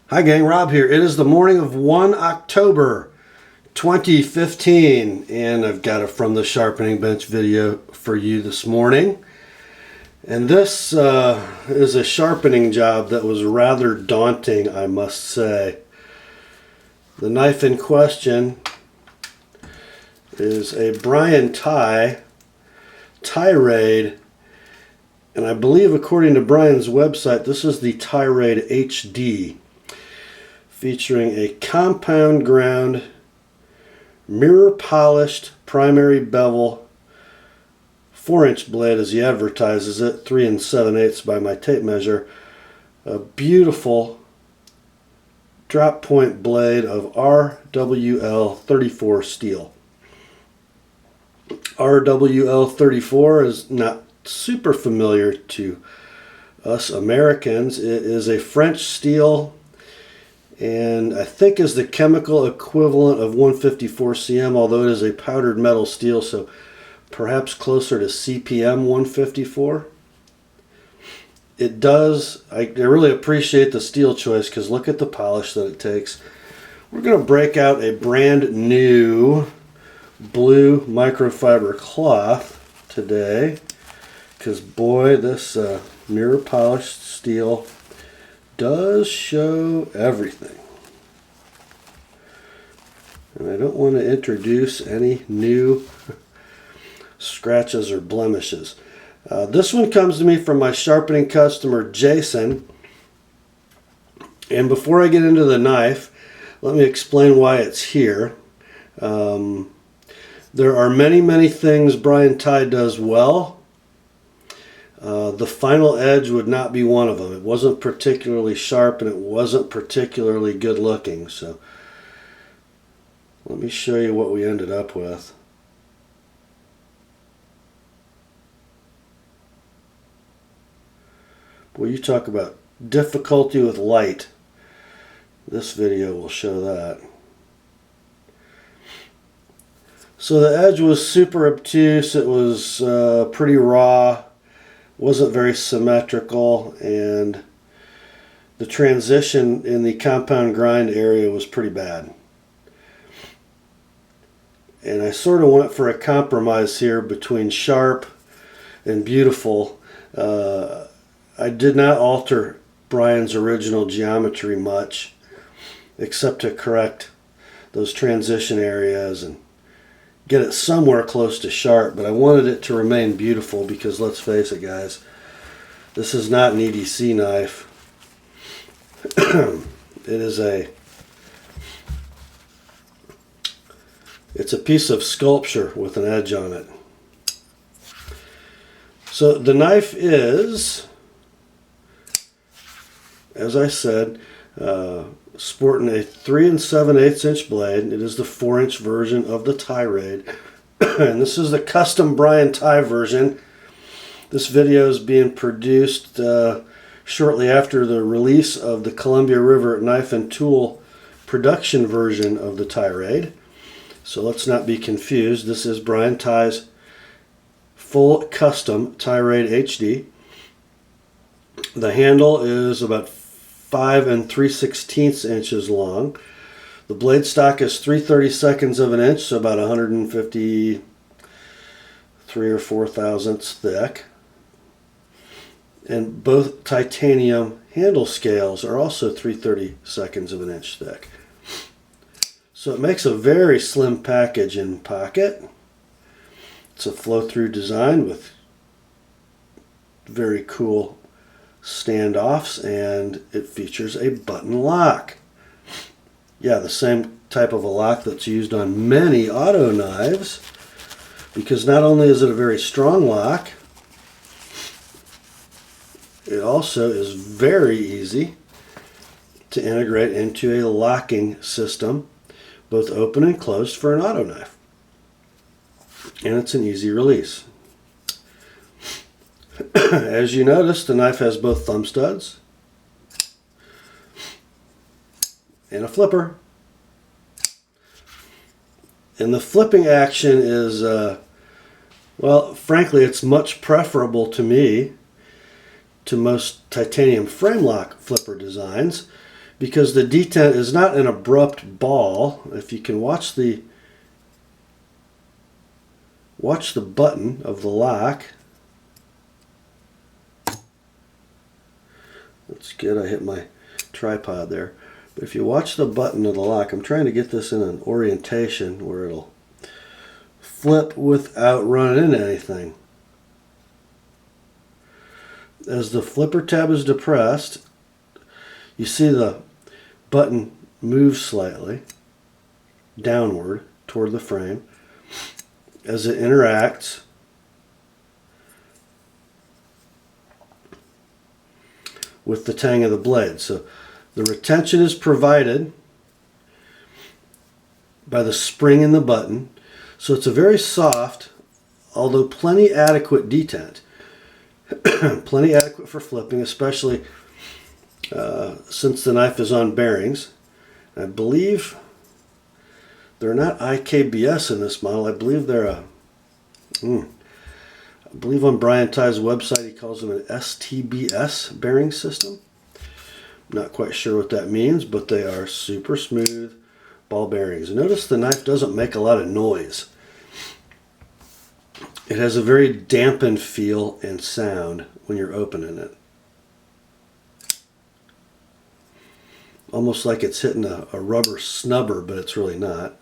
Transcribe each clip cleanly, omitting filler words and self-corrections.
Hi gang, Rob here. It is the morning of 1 October 2015 and I've got a From the Sharpening Bench video for you this morning. And this is a sharpening job that was rather daunting, I must say. The knife in question is a Brian Tighe Rade, and I believe according to Brian's website this is the Tighe Rade HD, featuring a compound ground, mirror polished primary bevel 4-inch blade as he advertises it, 3 7/8 by my tape measure. A beautiful drop point blade of RWL 34 steel. RWL 34 is not super familiar to us Americans. It is a French steel, and I think is the chemical equivalent of 154 CM, although it is a powdered metal steel, so perhaps closer to CPM 154. It does, I really appreciate the steel choice because look at the polish that it takes. We're going to break out a brand new blue microfiber cloth today because boy, this mirror polished steel does show everything. And I don't want to introduce any new scratches or blemishes. This one comes to me from my sharpening customer Jason. And before I get into the knife, let me explain why it's here. There are many things Brian Tighe does well. The final edge would not be one of them. It wasn't particularly sharp and it wasn't particularly good looking. So let me show you what we ended up with. Boy, you talk about difficulty with light. This video will show that. So the edge was super obtuse. It was pretty raw. Wasn't very symmetrical, and the transition in the compound grind area was pretty bad. And I sort of went for a compromise here between sharp and beautiful. I did not alter Brian's original geometry much, except to correct those transition areas and get it somewhere close to sharp, but I wanted it to remain beautiful because let's face it guys, this is not an EDC knife. It's a piece of sculpture with an edge on it. So the knife is, as I said, sporting a 3 7/8 inch blade. It is the 4-inch version of the Tighe Rade. And this is the custom Brian Tighe version. This video is being produced shortly after the release of the Columbia River Knife and Tool production version of the Tighe Rade. So let's not be confused. This is Brian Tighe's full custom Tighe Rade HD. The handle is about 5 3/16 inches long. The blade stock is 3/32 of an inch, so about 153 or 4 thousandths thick. And both titanium handle scales are also 3/32 of an inch thick. So it makes a very slim package in pocket. It's a flow-through design with very cool standoffs, and it features a button lock. Yeah, the same type of a lock that's used on many auto knives, because not only is it a very strong lock, it also is very easy to integrate into a locking system, both open and closed for an auto knife. And it's an easy release. As you notice, the knife has both thumb studs and a flipper. And the flipping action is, well, frankly, it's much preferable to me to most titanium frame lock flipper designs because the detent is not an abrupt ball. If you can watch the button of the lock. That's good, I hit my tripod there. But if you watch the button of the lock, I'm trying to get this in an orientation where it'll flip without running into anything. As the flipper tab is depressed, you see the button move slightly downward toward the frame. As it interacts, with the tang of the blade. So the retention is provided by the spring in the button. So it's a very soft, although plenty adequate detent. Plenty adequate for flipping, especially since the knife is on bearings. I believe they're not IKBS in this model. I believe they're I believe on Brian Tighe's website he calls them an STBS bearing system. Not quite sure what that means, but they are super smooth ball bearings. Notice the knife doesn't make a lot of noise. It has a very dampened feel and sound when you're opening it. Almost like it's hitting a rubber snubber, but it's really not.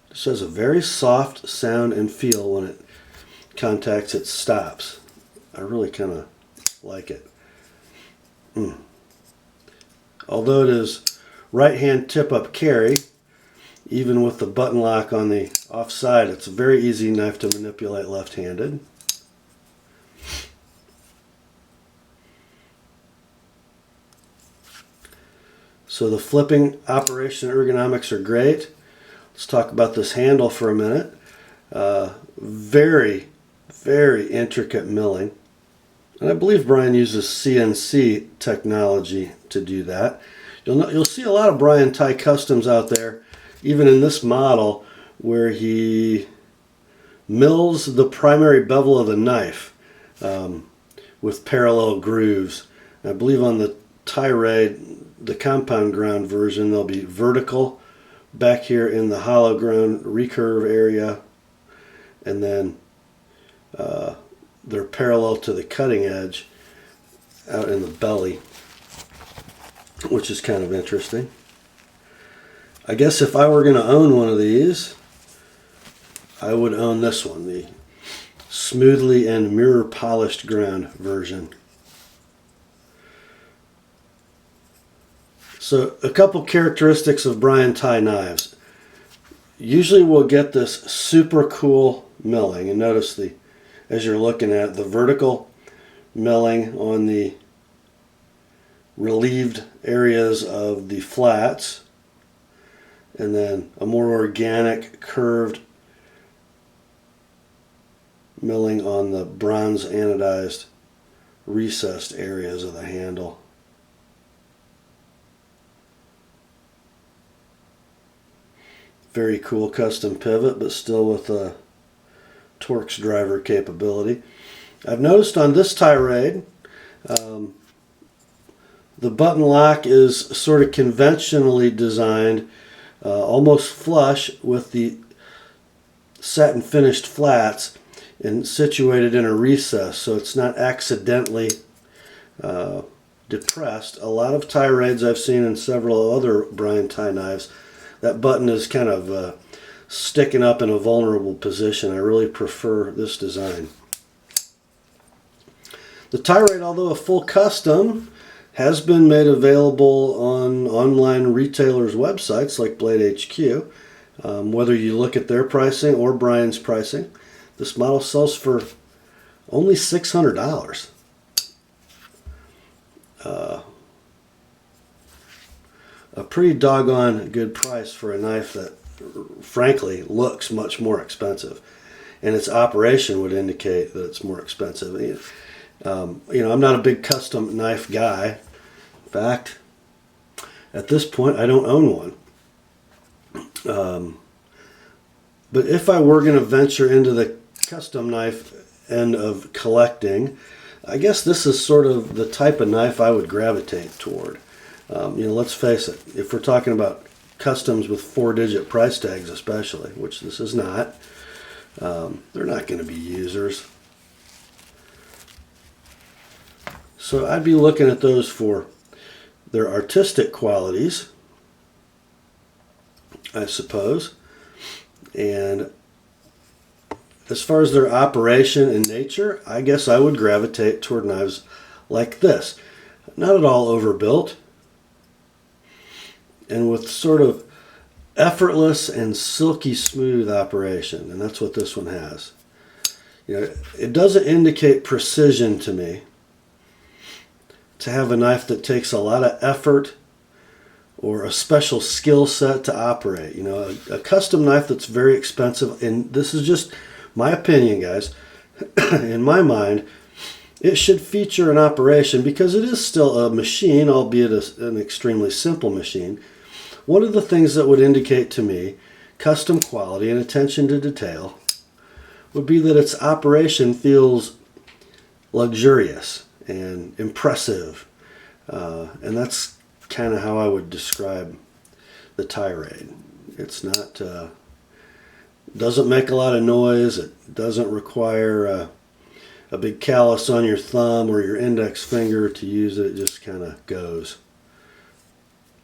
This has a very soft sound and feel when it contacts its stops. I really kind of like it. Although it is right hand tip up carry, even with the button lock on the offside, it's a very easy knife to manipulate left-handed. So the flipping operation ergonomics are great. Let's talk about this handle for a minute. Very, very intricate milling. And I believe Brian uses CNC technology to do that. You'll see a lot of Brian Tighe customs out there, even in this model, where he mills the primary bevel of the knife with parallel grooves. I believe on the Tighe Rade, the compound ground version, they'll be vertical back here in the hollow ground recurve area, and then they're parallel to the cutting edge out in the belly, which is kind of interesting. I guess if I were going to own one of these, I would own this one, the smoothly and mirror polished ground version. So a couple characteristics of Brian Tighe knives. Usually we'll get this super cool milling, and notice as you're looking at the vertical milling on the relieved areas of the flats, and then a more organic curved milling on the bronze anodized recessed areas of the handle. Very cool custom pivot, but still with a Torx driver capability. I've noticed on this Tighe Rade, the button lock is sort of conventionally designed, almost flush with the satin finished flats and situated in a recess, so it's not accidentally depressed. A lot of Tighe Rades I've seen in several other Brian Tighe knives, that button is kind of sticking up in a vulnerable position. I really prefer this design. The Tighe Rade, although a full custom, has been made available on online retailers' websites like Blade HQ. Whether you look at their pricing or Brian's pricing, this model sells for only $600. A pretty doggone good price for a knife that frankly looks much more expensive, and its operation would indicate that it's more expensive. I'm not a big custom knife guy. In fact, at this point I don't own one. But if I were going to venture into the custom knife end of collecting, I guess this is sort of the type of knife I would gravitate toward. Let's face it, if we're talking about customs with 4-digit price tags especially, which this is not, they're not going to be users. So I'd be looking at those for their artistic qualities, I suppose. And as far as their operation and nature, I guess I would gravitate toward knives like this. Not at all overbuilt, and with sort of effortless and silky smooth operation, and that's what this one has. It doesn't indicate precision to me to have a knife that takes a lot of effort or a special skill set to operate. A custom knife that's very expensive, and this is just my opinion, guys. In my mind, it should feature an operation because it is still a machine, albeit an extremely simple machine. One of the things that would indicate to me custom quality and attention to detail would be that its operation feels luxurious and impressive. And that's kind of how I would describe the Tighe Rade. It's not, doesn't make a lot of noise. It doesn't require a big callus on your thumb or your index finger to use it. It just kind of goes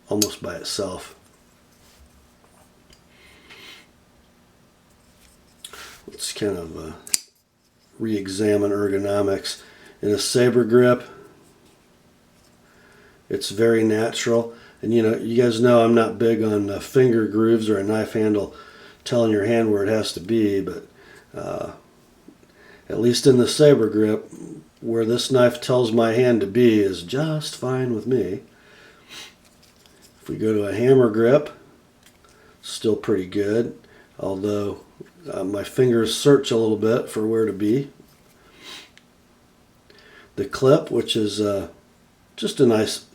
almost by itself. Let's kind of re-examine ergonomics. In a saber grip, it's very natural. And you guys know I'm not big on finger grooves or a knife handle telling your hand where it has to be, but at least in the saber grip, where this knife tells my hand to be is just fine with me. If we go to a hammer grip, still pretty good, although my fingers search a little bit for where to be. The clip, which is just a nice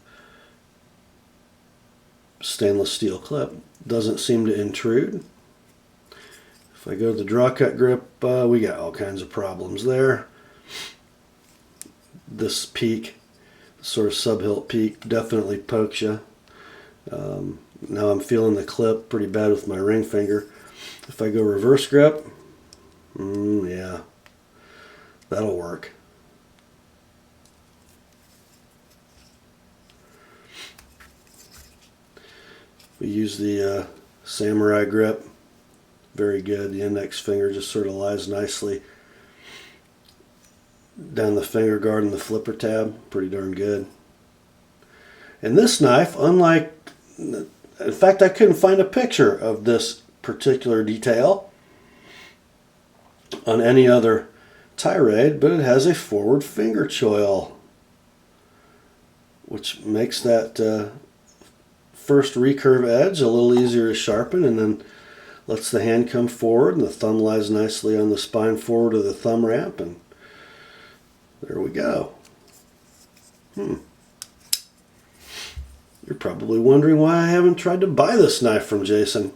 stainless steel clip, doesn't seem to intrude. If I go to the draw cut grip, we got all kinds of problems there. This peak, sort of sub-hilt peak, definitely pokes you. Now I'm feeling the clip pretty bad with my ring finger. If I go reverse grip, yeah, that'll work. We use the samurai grip. Very good. The index finger just sort of lies nicely down the finger guard and the flipper tab. Pretty darn good. And this knife, unlike, in fact, I couldn't find a picture of this particular detail on any other Tighe Rade, but it has a forward finger choil, which makes that first recurve edge a little easier to sharpen, and then lets the hand come forward, and the thumb lies nicely on the spine forward of the thumb ramp, and there we go. You're probably wondering why I haven't tried to buy this knife from Jason.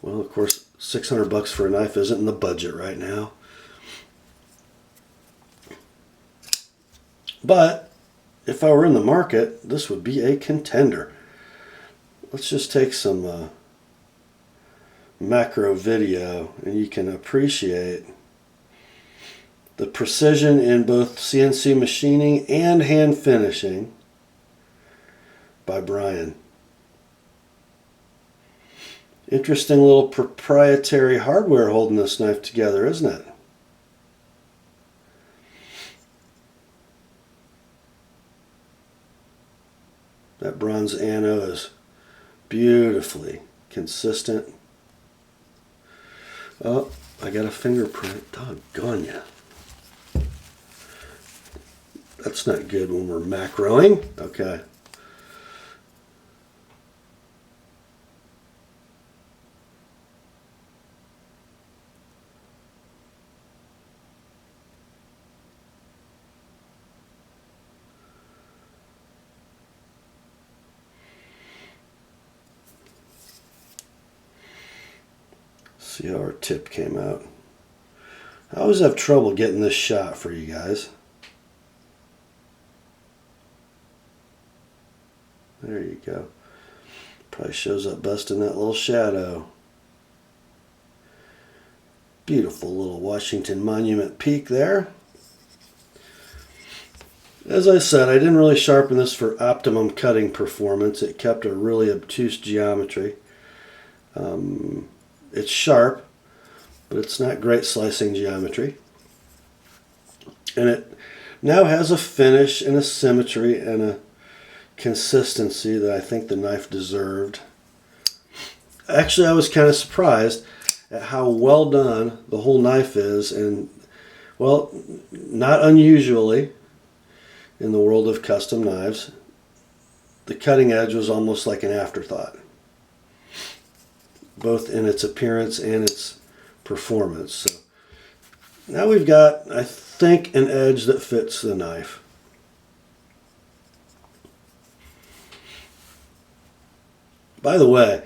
Well, of course, $600 for a knife isn't in the budget right now. But if I were in the market, this would be a contender. Let's just take some macro video, and you can appreciate the precision in both CNC machining and hand finishing by Brian. Interesting little proprietary hardware holding this knife together, isn't it? That bronze ano is beautifully consistent. Oh, I got a fingerprint. Doggone ya. That's not good when we're macroing. Okay. See how our tip came out. I always have trouble getting this shot for you guys. There you go. Probably shows up best in that little shadow. Beautiful little Washington Monument peak there. As I said, I didn't really sharpen this for optimum cutting performance. It kept a really obtuse geometry. It's sharp, but it's not great slicing geometry. And it now has a finish and a symmetry and a consistency that I think the knife deserved. Actually, I was kind of surprised at how well done the whole knife is, and well, not unusually in the world of custom knives, the cutting edge was almost like an afterthought, both in its appearance and its performance. So now we've got, I think, an edge that fits the knife. By the way,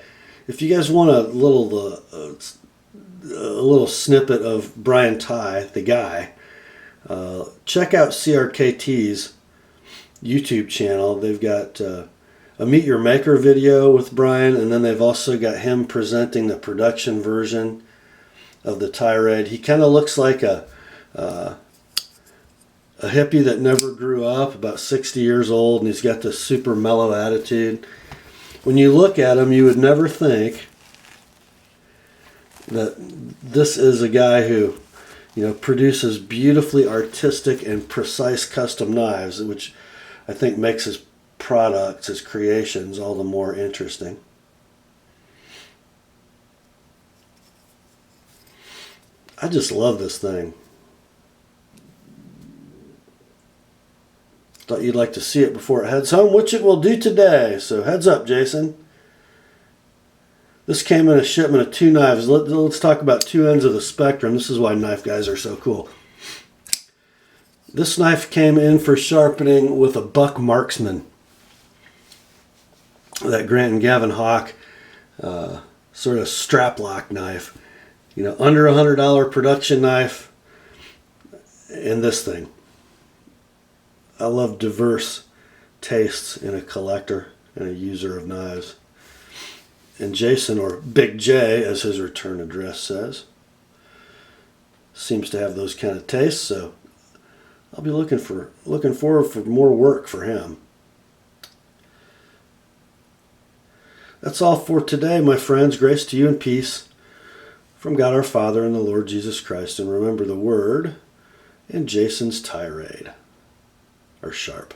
if you guys want a little snippet of Brian Tighe, the guy, check out CRKT's YouTube channel. They've got a Meet Your Maker video with Brian, and then they've also got him presenting the production version of the Tighe Rade. He kind of looks like a hippie that never grew up, about 60 years old, and he's got this super mellow attitude. When you look at him, you would never think that this is a guy who, produces beautifully artistic and precise custom knives, which I think makes his products, his creations, all the more interesting. I just love this thing. Thought you'd like to see it before it heads home, which it will do today. So heads up, Jason. This came in a shipment of 2 knives. Let's talk about 2 ends of the spectrum. This is why knife guys are so cool. This knife came in for sharpening with a Buck Marksman. That Grant and Gavin Hawk sort of strap lock knife. Under $100 production knife. And this thing. I love diverse tastes in a collector and a user of knives. And Jason, or Big J, as his return address says, seems to have those kind of tastes. So I'll be looking forward for more work for him. That's all for today, my friends. Grace to you and peace from God our Father and the Lord Jesus Christ. And remember the word and Jason's tirade are sharp.